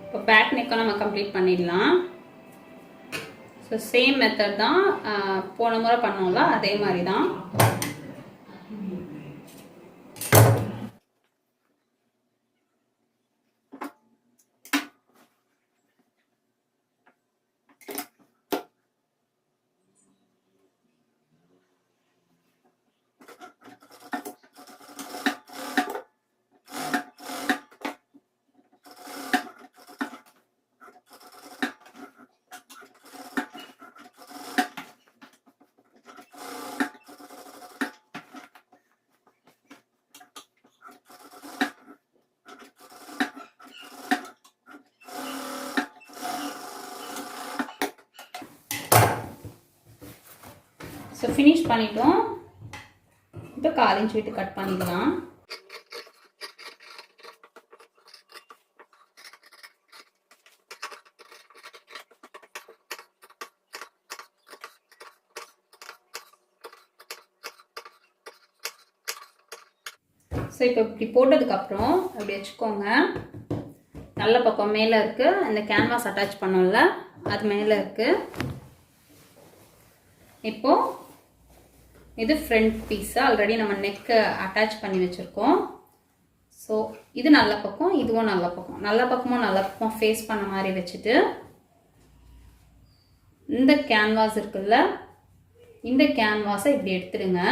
இப்போ பேக் நெக்கை நம்ம கம்ப்ளீட் பண்ணிடலாம். ஸோ சேம் மெத்தட் தான், போன முறை பண்ணோம்ல அதே மாதிரி தான். ஸோ ஃபினிஷ் பண்ணிட்டோம். இப்போ 1/4 இன்ச் விட்டு கட் பண்ணிடலாம். ஸோ இப்போ இப்படி போட்டதுக்கப்புறம் அப்படி வச்சுக்கோங்க. நல்ல பக்கம் மேலே இருக்குது, இந்த கேன்வாஸ் அட்டாச் பண்ணோம்ல அது மேலே இருக்குது. இப்போது இது ஃப்ரண்ட் பீஸ், ஆல்ரெடி நம்ம நெக்கை அட்டாச் பண்ணி வச்சுருக்கோம். ஸோ இது நல்ல பக்கம், இதுவும் நல்ல பக்கம், நல்ல பக்கம் ஃபேஸ் பண்ண மாதிரி வச்சுட்டு இந்த கேன்வாஸ் இருக்குல்ல, இந்த கேன்வாஸை இப்படி எடுத்துடுங்க.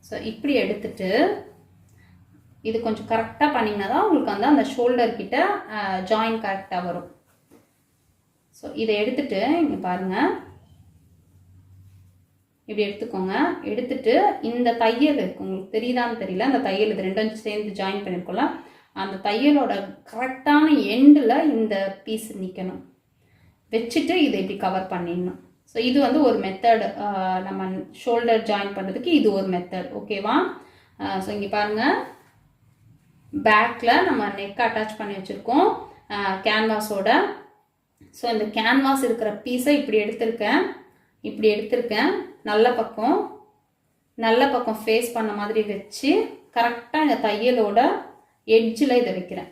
ஸோ இப்படி எடுத்துட்டு இது கொஞ்சம் கரெக்டாக பண்ணிங்கன்னா தான் உங்களுக்கு வந்து அந்த ஷோல்டர் கிட்ட ஜாயின் கரெக்டாக வரும். ஸோ இதை எடுத்துட்டு இங்கே பாருங்கள், இப்படி எடுத்துக்கோங்க. எடுத்துட்டு இந்த தையல் இருக்கு, உங்களுக்கு தெரியுதான்னு தெரியல, அந்த தையல் இது ரெண்டும் சேர்ந்து ஜாயின் பண்ணியிருக்கோம்ல, அந்த தையலோட கரெக்டான எண்டில் இந்த பீஸ் நிற்கணும். வச்சுட்டு இதை இப்படி கவர் பண்ணிடணும். ஸோ இது வந்து ஒரு மெத்தட், நம்ம ஷோல்டர் ஜாயின் பண்ணுறதுக்கு இது ஒரு மெத்தட். ஓகேவா? ஸோ இங்கே பாருங்கள், பேக்கில் நம்ம நெக் அட்டாச் பண்ணி வச்சுருக்கோம் கேன்வாஸோட. ஸோ இந்த கேன்வாஸ் இருக்கிற பீஸை இப்படி எடுத்திருக்கேன். நல்ல பக்கம் ஃபேஸ் பண்ண மாதிரி வச்சு கரெக்டாக இந்த தையலோட எட்ஜில் இதை வைக்கிறேன்.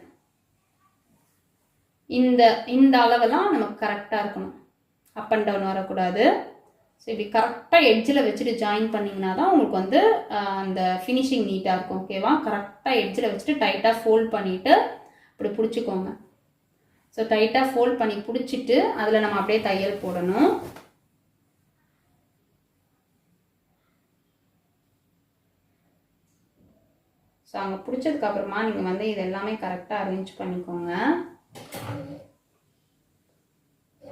இந்த அளவெல்லாம் நமக்கு கரெக்டாக இருக்கணும், அப் அண்ட் டவுன் வரக்கூடாது. ஸோ இப்படி கரெக்டாக எட்ஜில் வச்சுட்டு ஜாயின் பண்ணிங்கன்னா தான் உங்களுக்கு வந்து அந்த ஃபினிஷிங் நீட்டாக இருக்கும். ஓகேவா? கரெக்டாக எட்ஜில் வச்சுட்டு டைட்டாக ஃபோல்ட் பண்ணிவிட்டு இப்படி பிடிச்சிக்கோங்க. ஸோ டைட்டாக ஃபோல்ட் பண்ணி பிடிச்சிட்டு அதில் நம்ம அப்படியே தையல் போடணும். ஸோ அங்கே பிடிச்சதுக்கப்புறமா நீங்கள் வந்து இது எல்லாமே கரெக்டாக அரேஞ்ச் பண்ணிக்கோங்க.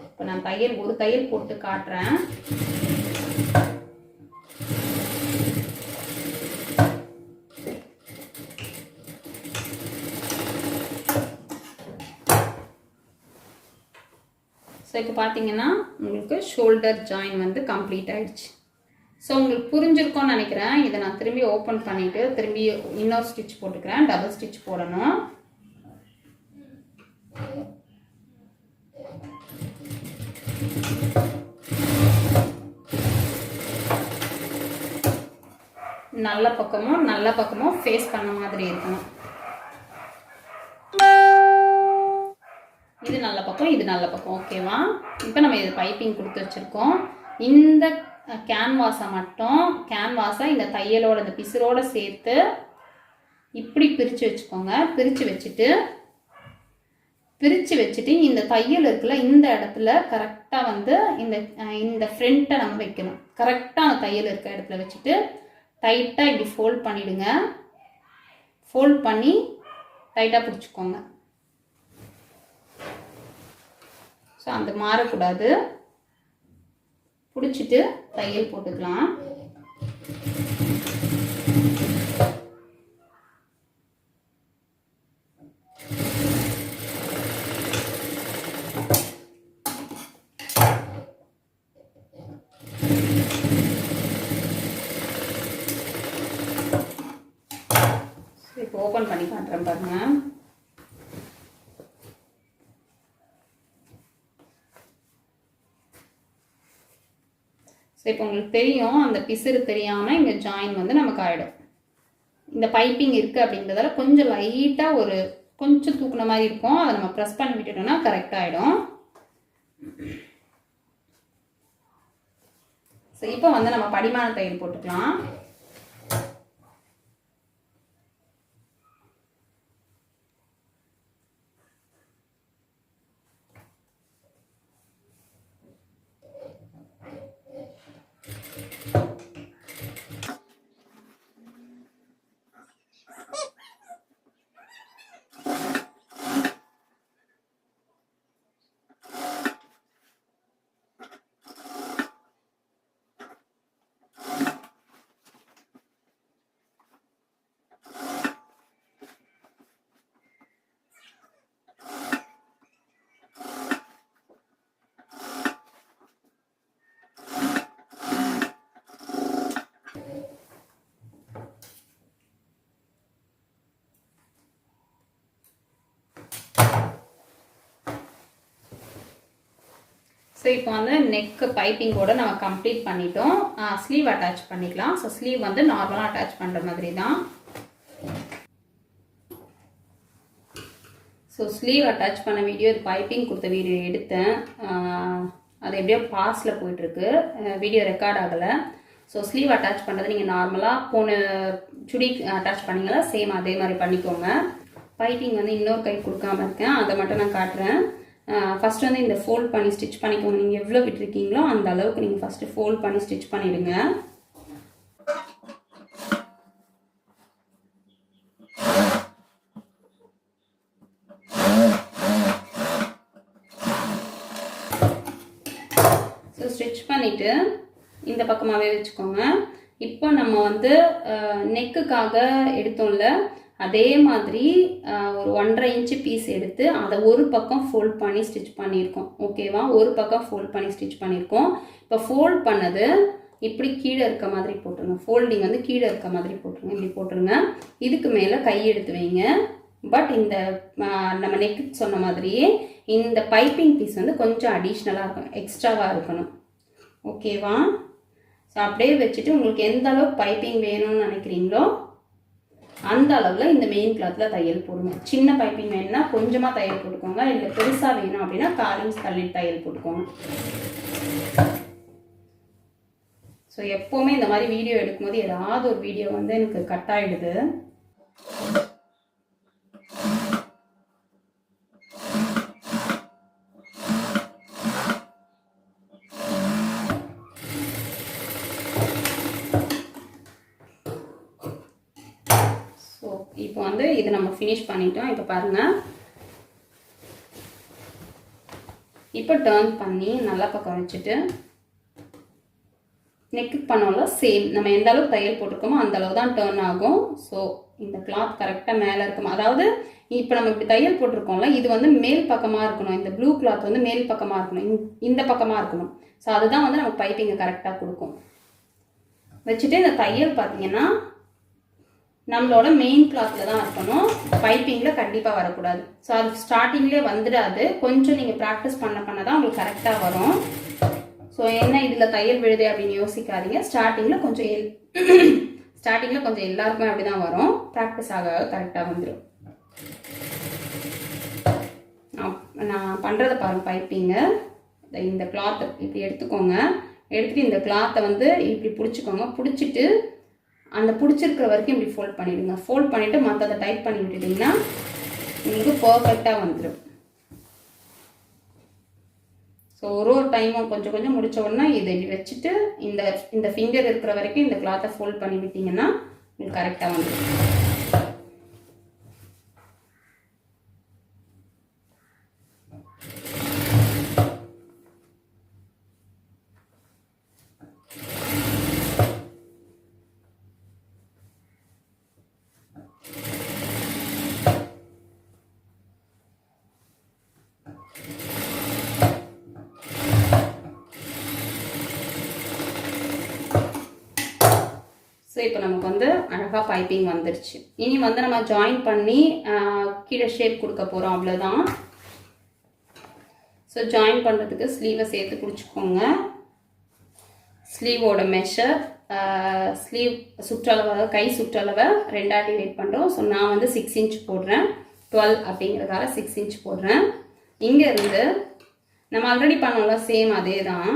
இப்போ நான் ஒரு தையல் போட்டு காட்டுறேன். ஸோ இப்போ பார்த்தீங்கன்னா உங்களுக்கு ஷோல்டர் ஜாயின் வந்து கம்ப்ளீட் ஆயிடுச்சு. ஸோ உங்களுக்கு புரிஞ்சிருக்கோன்னு நினைக்கிறேன். இதை நான் திரும்பி ஓப்பன் பண்ணிவிட்டு திரும்பி இன்னொரு ஸ்டிச் போட்டுக்கிறேன். டபுள் ஸ்டிச் போடணும். நல்ல பக்கமும் ஃபேஸ் பண்ண மாதிரி இருக்கணும். இது நல்ல பக்கம். ஓகேவா? இப்போ நம்ம இது பைப்பிங் கொடுத்து வச்சுருக்கோம். இந்த கேன்வாஸை இந்த தையலோட இந்த பிசுரோட சேர்த்து இப்படி பிரித்து வச்சுக்கோங்க. பிரித்து வச்சுட்டு இந்த தையல் இருக்குல்ல, இந்த இடத்துல கரெக்டாக வந்து இந்த ஃப்ரண்ட்டை நம்ம வைக்கணும். கரெக்டாக அந்த தையல் இருக்க இடத்துல வச்சுட்டு டைட்டாக இப்படி ஃபோல்ட் பண்ணிவிடுங்க. ஃபோல்ட் பண்ணி டைட்டாக பிடிச்சிக்கோங்க. ஸோ அந்த மாறக்கூடாது. பிடிச்சிட்டு தையல் போட்டுக்கலாம். இப்போ ஓப்பன் பண்ணி காட்டுறேன் பாருங்க. ஸோ இப்போ உங்களுக்கு தெரியும், அந்த பிசுறு தெரியாமல் இங்கே ஜாயின் வந்து நமக்கு ஆகிடும். இந்த பைப்பிங் இருக்குது அப்படிங்கிறதால கொஞ்சம் லைட்டாக கொஞ்சம் தூக்குன மாதிரி இருக்கும். அதை நம்ம ப்ரெஸ் பண்ணி விட்டுட்டோம்னா கரெக்டாகிடும். ஸோ இப்போ வந்து நம்ம படிமான தையல் போட்டுக்கலாம். ஸோ இப்போ வந்து நெக்கு பைப்பிங்கோடு நம்ம கம்ப்ளீட் பண்ணிட்டோம். ஸ்லீவ் அட்டாச் பண்ணிக்கலாம். ஸோ ஸ்லீவ் வந்து நார்மலாக அட்டாச் பண்ணுற மாதிரி தான். ஸோ ஸ்லீவ் அட்டாச் பண்ண வீடியோ, இது பைப்பிங் கொடுத்த வீடியோ எடுத்தேன். அது எப்படியோ பாஸில் போயிட்டுருக்கு, வீடியோ ரெக்கார்ட் ஆகலை. ஸோ ஸ்லீவ் அட்டாச் பண்ணுறது நீங்கள் நார்மலாக போன சுடி அட்டாச் பண்ணிங்களா சேம் அதே மாதிரி பண்ணிக்கோங்க. பைப்பிங் வந்து இன்னொரு கை கொடுக்காம இருக்கேன், அதை மட்டும் நான் காட்டுறேன். ஃபஸ்ட்டு வந்து இந்த ஃபோல்ட் பண்ணி ஸ்டிச் பண்ணிக்கோங்க. நீங்கள் எவ்வளோ விட்டுருக்கீங்களோ அந்த அளவுக்கு நீங்கள் ஃபஸ்ட்டு ஃபோல்ட் பண்ணி ஸ்டிச் பண்ணிவிடுங்க. ஸோ ஸ்டிச் பண்ணிவிட்டு இந்த பக்கமாகவே வச்சுக்கோங்க. இப்போ நம்ம வந்து நெக்குக்காக எடுத்தோம்ல, அதே மாதிரி ஒரு 1.5 இன்ச்சு பீஸ் எடுத்து அதை ஒரு பக்கம் ஃபோல்ட் பண்ணி ஸ்டிச் பண்ணியிருக்கோம். ஓகேவா? ஒரு பக்கம் ஃபோல்ட் பண்ணி ஸ்டிச் பண்ணியிருக்கோம். இப்போ ஃபோல்ட் பண்ணது இப்படி கீழே இருக்க மாதிரி போட்டுருங்க. ஃபோல்டிங் வந்து கீழே இருக்க மாதிரி போட்டுருங்க. இப்படி போட்டுருங்க. இதுக்கு மேலே கை எடுத்து வைங்க. பட் இந்த நம்ம நெக்கு சொன்ன மாதிரியே இந்த பைப்பிங் பீஸ் வந்து கொஞ்சம் அடிஷ்னலாக இருக்கணும், எக்ஸ்ட்ராவாக இருக்கணும். ஓகேவா? ஸோ அப்படியே வச்சுட்டு உங்களுக்கு எந்த அளவுக்கு பைப்பிங் வேணும்னு நினைக்கிறீங்களோ அந்த அளவில் இந்த மெயின் கிளாத்தில் தையல் போடுங்க. சின்ன பைப்பிங் வேணும்னா கொஞ்சமாக தையல் போட்டுக்கோங்க, இல்லை பெருசாக வேணும் அப்படின்னா 1/4 இன்ச் தள்ளிட்டு தையல் போட்டுக்கோங்க. ஸோ எப்போவுமே இந்த மாதிரி வீடியோ எடுக்கும்போது ஏதாவது ஒரு வீடியோ வந்து எனக்கு கட் ஆகிடுது. இப்போ வந்து இது நம்ம ஃபினிஷ் பண்ணிட்டோம். இப்போ பாருங்கள், இப்போ டர்ன் பண்ணி நல்லா பக்கம் வச்சுட்டு நெக்கு பண்ணோம்ல சேம் நம்ம எந்த அளவுக்கு தையல் போட்டிருக்கோமோ அந்த அளவு தான் டர்ன் ஆகும். ஸோ இந்த கிளாத் கரெக்டாக மேலே இருக்கும். அதாவது இப்போ நம்ம இப்படி தையல் போட்டிருக்கோம்ல, இது வந்து மேல் பக்கமாக இருக்கணும். இந்த ப்ளூ கிளாத் வந்து மேல் பக்கமாக இருக்கணும், இந்த பக்கமாக இருக்கணும். ஸோ அதுதான் வந்து நமக்கு பைப்பிங்கை கரெக்டாக கொடுக்கும். வச்சுட்டு இந்த தையல் பார்த்தீங்கன்னா நம்மளோட மெயின் கிளாத்தில் தான் இருக்கணும், பைப்பிங்கில் கண்டிப்பாக வரக்கூடாது. ஸோ அது ஸ்டார்டிங்லேயே வந்துடாது, கொஞ்சம் நீங்கள் ப்ராக்டிஸ் பண்ண தான் உங்களுக்கு கரெக்டாக வரும். ஸோ என்ன இதில் தையல் விழுது அப்படின்னு யோசிக்காதீங்க. ஸ்டார்டிங்கில் கொஞ்சம் எல்லாருக்குமே அப்படி தான் வரும். ப்ராக்டிஸ் ஆக கரெக்டாக வந்துடும். நான் பண்ணுறதை பாருங்கள். பைப்பிங்கு இந்த கிளாத்தை இப்படி எடுத்துக்கோங்க. எடுத்துகிட்டு இந்த கிளாத்தை வந்து இப்படி பிடிச்சிக்கோங்க. பிடிச்சிட்டு அந்த பிடிச்சிருக்கிற வரைக்கும் இப்படி ஃபோல்ட் பண்ணிவிடுங்க. ஃபோல்ட் பண்ணிவிட்டு மற்றதை டைட் பண்ணி விட்டுட்டிங்கன்னா உங்களுக்கு பர்ஃபெக்டாக வந்துடும். ஸோ ஒரு டைமும் கொஞ்சம் கொஞ்சம் முடித்த உடனே இதை இப்படி வச்சுட்டு இந்த ஃபிங்கர் இருக்கிற வரைக்கும் இந்த கிளாத்தை ஃபோல்ட் பண்ணி விட்டிங்கன்னா உங்களுக்கு கரெக்டாக வந்துடும். ஸோ இப்போ நமக்கு வந்து அழகாக பைப்பிங் வந்துடுச்சு. இனி வந்து நம்ம ஜாயின் பண்ணி கீழே ஷேப் கொடுக்க போகிறோம், அவ்வளோதான். ஸோ ஜாயின் பண்ணுறதுக்கு ஸ்லீவை சேர்த்து பிடிச்சிக்கோங்க. ஸ்லீவோட மெஷர், ஸ்லீவ் சுற்றளவை, கை சுற்றளவை 2ஆக டிவைட் பண்ணுறோம். ஸோ நான் வந்து 6 இன்ச் போடுறேன். 12 அப்படிங்கிறதால 6 இன்ச் போடுறேன். இங்கேருந்து நம்ம ஆல்ரெடி பண்ணோம்ல சேம் அதே தான்.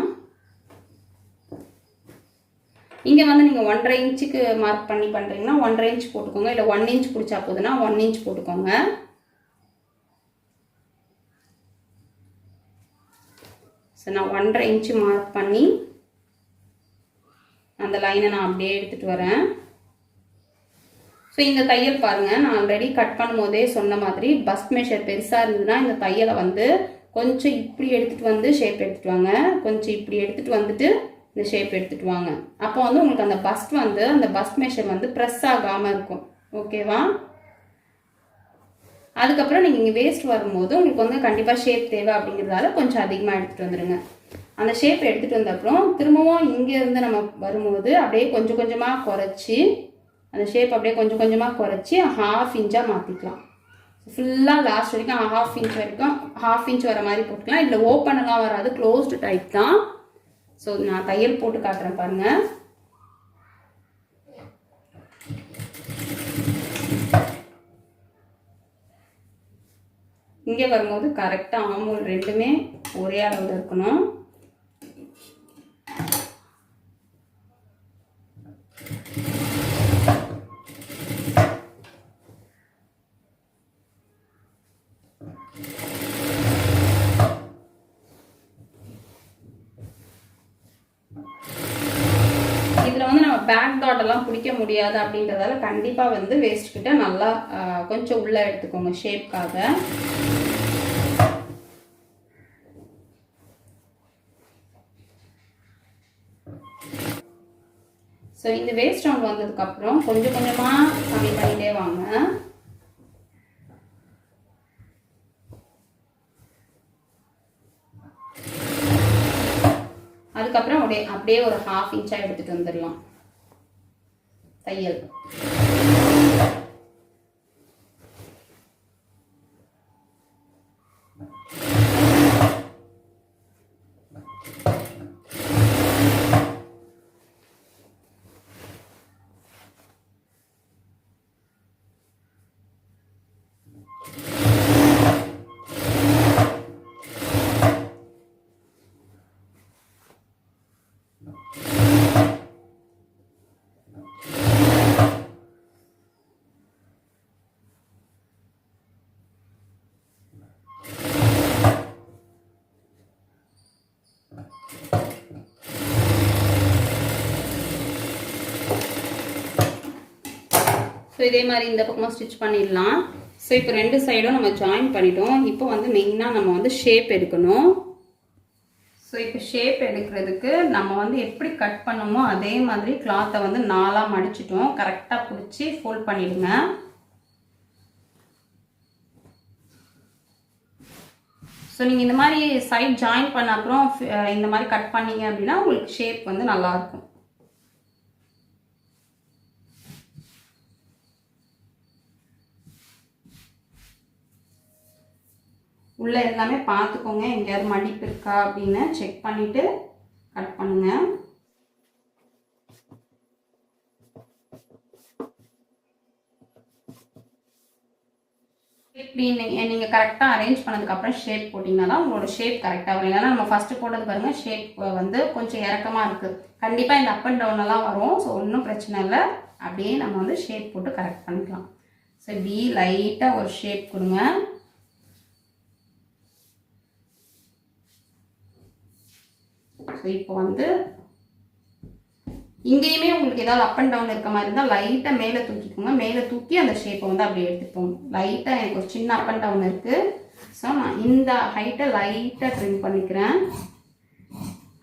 இங்கே வந்து நீங்கள் 1.5 இன்ச்சுக்கு மார்க் பண்ணி பண்ணுறீங்கன்னா 1.5 இன்ச் போட்டுக்கோங்க. இல்லை 1 இன்ச் பிடிச்சா போதுன்னா 1 இன்ச் போட்டுக்கோங்க. ஸோ நான் 1.5 இன்ச்சு மார்க் பண்ணி அந்த லைனை நான் அப்படியே எடுத்துகிட்டு வரேன். ஸோ இந்த தையல் பாருங்கள், நான் ஆல்ரெடி கட் பண்ணும் போதே சொன்ன மாதிரி பஸ்ட் மெஷர் பெருசாக இருந்ததுன்னா இந்த தையலை வந்து கொஞ்சம் இப்படி எடுத்துகிட்டு வந்து ஷேப் எடுத்துகிட்டு வாங்க. கொஞ்சம் இப்படி எடுத்துகிட்டு வந்துட்டு இந்த ஷேப் எடுத்துகிட்டு வாங்க. அப்போ வந்து உங்களுக்கு அந்த பஸ்ட் வந்து அந்த பஸ்ட் மெஷர் வந்து ப்ரெஸ் ஆகாமல் இருக்கும். ஓகேவா? அதுக்கப்புறம் நீங்கள் இங்கே வேஸ்ட் வரும்போது உங்களுக்கு வந்து கண்டிப்பாக ஷேப் தேவை அப்படிங்கிறதால கொஞ்சம் அதிகமாக எடுத்துகிட்டு வந்துடுங்க. அந்த ஷேப் எடுத்துகிட்டு வந்த அப்புறம் திரும்பவும் இங்கேருந்து நம்ம வரும்போது அப்படியே கொஞ்சம் கொஞ்சமாக குறைச்சி அந்த ஷேப் அப்படியே கொஞ்சம் கொஞ்சமாக குறைச்சி 1/2 இன்ச்சாக மாற்றிக்கலாம். ஃபுல்லாக லாஸ்ட் வரைக்கும் 1/2 இன்ச் வரைக்கும் 1/2 இன்ச் வர மாதிரி போட்டுக்கலாம். இதில் ஓப்பனெல்லாம் வராது, க்ளோஸ்டு டைப் தான். ஸோ நான் தையல் போட்டு காட்டுறேன் பாருங்கள். இங்கே வரும்போது கரெக்டாக ஆமூல் ரெண்டுமே ஒரே அளவில் இருக்கணும். இதில் வந்து நம்ம பேக் டாட்டெல்லாம் பிடிக்க முடியாது அப்படின்றதால கண்டிப்பாக வந்து வேஸ்ட் கிட்ட நல்லா கொஞ்சம் உள்ளே எடுத்துக்கோங்க ஷேப்காக. ஸோ இந்த வேஸ்ட் ரவுண்ட் வந்ததுக்கப்புறம் கொஞ்சம் கொஞ்சமாக கம்மி பண்ணிகிட்டே வாங்க. அதுக்கப்புறம் அப்படியே ஒரு 1/2 இன்ச்சாக எடுத்துகிட்டு வந்துடலாம் தையல். ஸோ இதே மாதிரி இந்த பக்கமாக ஸ்டிச் பண்ணிடலாம். ஸோ இப்போ 2 சைடும் நம்ம ஜாயின் பண்ணிட்டோம். இப்போ வந்து மெயினாக நம்ம வந்து ஷேப் எடுக்கணும். ஸோ இப்போ ஷேப் எடுக்கிறதுக்கு நம்ம வந்து எப்படி கட் பண்ணோமோ அதே மாதிரி கிளாத்தை வந்து 4ஆக மடிச்சிட்டோம். கரெக்டாக பிடிச்சி ஃபோல்ட் பண்ணிவிடுங்க. ஸோ நீங்கள் இந்த மாதிரி சைட் ஜாயின் பண்ண அப்புறம் இந்த மாதிரி கட் பண்ணீங்க அப்படின்னா உங்களுக்கு ஷேப் வந்து நல்லாயிருக்கும். உள்ளே எல்லாமே பார்த்துக்கோங்க, எங்கேயாவது மடிப்பு இருக்கா அப்படின்னு செக் பண்ணிவிட்டு கட் பண்ணுங்கள். இப்படி நீங்கள் கரெக்டாக அரேஞ்ச் பண்ணதுக்கப்புறம் ஷேப் போட்டிங்கன்னா தான் உங்களோட ஷேப் கரெக்டாக வரும். இல்லைன்னா நம்ம ஃபஸ்ட்டு போட்டது பாருங்கள் ஷேப் வந்து கொஞ்சம் இறக்கமாக இருக்குது. கண்டிப்பாக இந்த அப் அண்ட் டவுனெல்லாம் வரும். ஸோ ஒன்றும் பிரச்சனை இல்லை, அப்படியே நம்ம வந்து ஷேப் போட்டு கரெக்ட் பண்ணிக்கலாம். ஸோ இப்படி லைட்டாக ஒரு ஷேப் கொடுங்க. ஸோ இப்போ வந்து இங்கேயுமே உங்களுக்கு ஏதாவது அப் அண்ட் டவுன் இருக்க மாதிரி இருந்தால் லைட்டாக மேலே தூக்கிக்கோங்க. மேலே தூக்கி அந்த ஷேப்பை வந்து அப்படியே எடுத்துப்போம். லைட்டாக எனக்கு ஒரு சின்ன அப் அண்ட் டவுன் இருக்குது. ஸோ நான் இந்த ஹைட்டை லைட்டாக ட்ரிம் பண்ணிக்கிறேன்.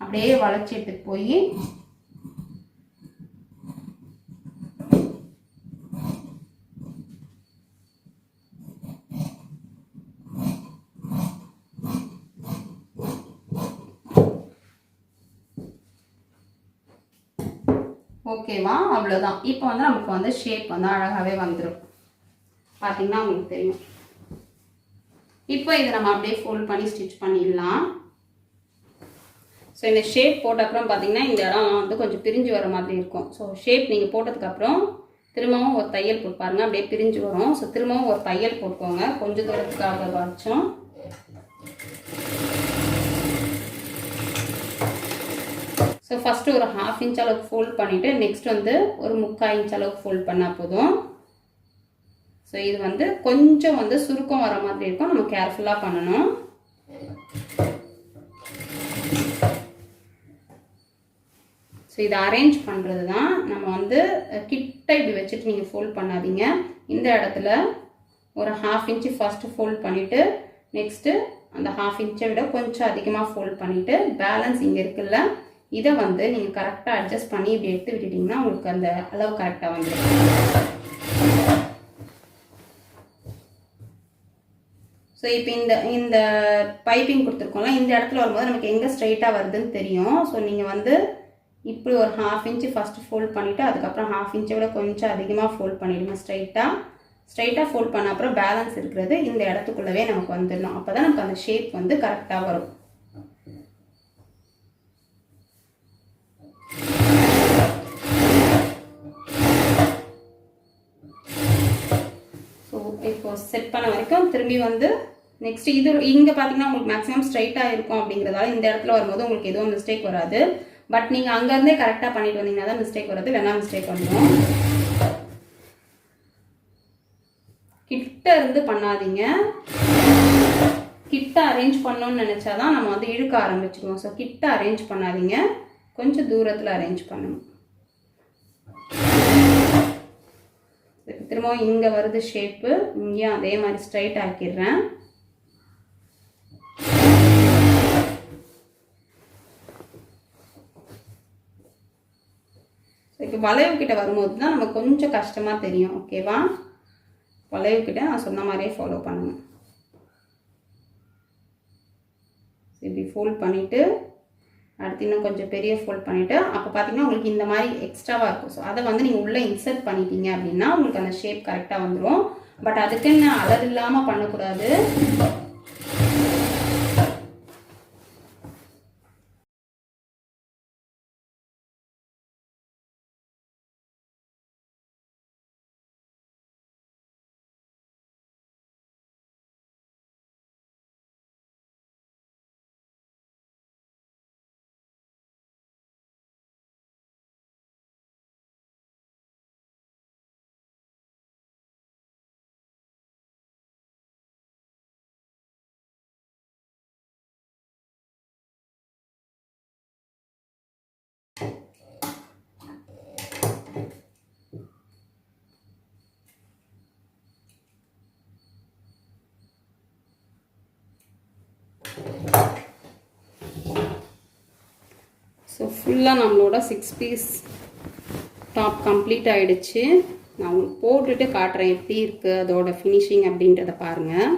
அப்படியே வளைச்சி எடுத்துகிட்டு போய் ஓகேவா? அவ்வளோதான். இப்போ வந்து நமக்கு வந்து ஷேப் வந்து அழகாகவே வந்துடும். பார்த்தீங்கன்னா உங்களுக்கு தெரியும். இப்போ இதை நம்ம அப்படியே ஃபோல்ட் பண்ணி ஸ்டிச் பண்ணிடலாம். ஸோ இந்த ஷேப் போட்ட அப்புறம் பார்த்தீங்கன்னா இந்த இடம் வந்து கொஞ்சம் பிரிஞ்சு வர மாதிரி இருக்கும். ஸோ ஷேப் நீங்கள் போட்டதுக்கப்புறம் திரும்பவும் ஒரு தையல் போட்டு பாருங்கள், அப்படியே பிரிஞ்சு வரும். ஸோ திரும்பவும் ஒரு தையல் போட்டுக்கோங்க, கொஞ்சம் தூரத்துக்காக வச்சோம். ஸோ ஃபஸ்ட்டு ஒரு 1/2 இன்ச் அளவுக்கு ஃபோல்ட் பண்ணிவிட்டு நெக்ஸ்ட் வந்து ஒரு 3/4 இன்ச் அளவுக்கு ஃபோல்ட் பண்ணால் போதும். ஸோ இது வந்து கொஞ்சம் வந்து சுருக்கம் வர மாதிரி இருக்கும், நம்ம கேர்ஃபுல்லாக பண்ணணும். ஸோ இதை அரேஞ்ச் பண்ணுறது தான். நம்ம வந்து கிட்ட இப்படி வச்சுட்டு நீங்கள் ஃபோல்ட் பண்ணாதீங்க. இந்த இடத்துல ஒரு 1/2 இன்ச்சு ஃபஸ்ட்டு ஃபோல்ட் பண்ணிவிட்டு நெக்ஸ்ட்டு அந்த 1/2 இன்ச்சை விட கொஞ்சம் அதிகமாக ஃபோல்ட் பண்ணிவிட்டு பேலன்ஸ் இங்கே இருக்குல்ல, இதை வந்து நீங்கள் கரெக்டாக அட்ஜஸ்ட் பண்ணி இப்படி எடுத்து விட்டுட்டிங்கன்னா உங்களுக்கு அந்த அளவு கரெக்டாக வந்துடும். ஸோ இப்போ இந்த பைப்பிங் கொடுத்துருக்கோம்ல, இந்த இடத்துல வரும்போது நமக்கு எங்கே ஸ்ட்ரைட்டாக வருதுன்னு தெரியும். ஸோ நீங்கள் வந்து இப்படி ஒரு 1/2 இன்ச்சு ஃபஸ்ட்டு ஃபோல்ட் பண்ணிவிட்டு அதுக்கப்புறம் 1/2 இன்ச்சை விட கொஞ்சம் அதிகமாக ஃபோல்ட் பண்ணிவிடுங்க. ஸ்ட்ரைட்டாக ஃபோல்ட் பண்ண அப்புறம் பேலன்ஸ் இருக்கிறது இந்த இடத்துக்குள்ளவே நமக்கு வந்துடணும். அப்போ தான் நமக்கு அந்த ஷேப் வந்து கரெக்டாக வரும். ஸோ இப்போ செட் பண்ண வரைக்கும் திரும்பி வந்து நெக்ஸ்ட் இது இங்கே பார்த்தீங்கன்னா உங்களுக்கு மேக்ஸிமம் ஸ்ட்ரைட்டாக இருக்கும். அப்படிங்கிறதால இந்த இடத்துல வரும்போது உங்களுக்கு எதுவும் மிஸ்டேக் வராது. பட் நீங்கள் அங்கேருந்தே கரெக்டாக பண்ணிட்டு வந்தீங்கன்னா தான் மிஸ்டேக் வருது, இல்லைன்னா மிஸ்டேக் வந்துடும். கிட்ட இருந்து பண்ணாதீங்க, கிட்ட அரேஞ்ச் பண்ணணும்னு நினச்சாதான் நம்ம வந்து இழுக்க ஆரம்பிச்சிடுவோம். ஸோ கிட்ட அரேஞ்ச் பண்ணாதீங்க, கொஞ்சம் தூரத்தில் அரேஞ்ச் பண்ணணும். திரும்பவும் இங்கே வருது ஷேப்பு, இங்கேயும் அதே மாதிரி ஸ்ட்ரைட் ஆக்கிடுறேன். இப்போ வளைவு கிட்ட வரும்போது தான் நம்ம கொஞ்சம் கஷ்டமாக தெரியும். ஓகேவா? வளைவு கிட்ட நான் சொன்ன மாதிரியே ஃபாலோ பண்ணுங்கள். இப்படி ஃபோல்ட் பண்ணிவிட்டு அடுத்து இன்னும் கொஞ்சம் பெரிய ஃபோல்ட் பண்ணிவிட்டு அப்போ பார்த்தீங்கன்னா உங்களுக்கு இந்த மாதிரி எக்ஸ்ட்ராவாக இருக்கும். ஸோ அதை வந்து நீங்கள் உள்ளே இன்சர்ட் பண்ணிட்டீங்க அப்படின்னா உங்களுக்கு அந்த ஷேப் கரெக்டாக வந்துடும். பட் அதுக்குன்னு அளவு இல்லாமல் பண்ணக்கூடாது. ஸோ ஃபுல்லாக நம்மளோட 6 பீஸ் டாப் கம்ப்ளீட் ஆகிடுச்சு. நான் உங்களுக்கு போட்டுட்டு காட்டுறேன் எப்படி இருக்குது அதோட ஃபினிஷிங் அப்படின்றத பாருங்கள்.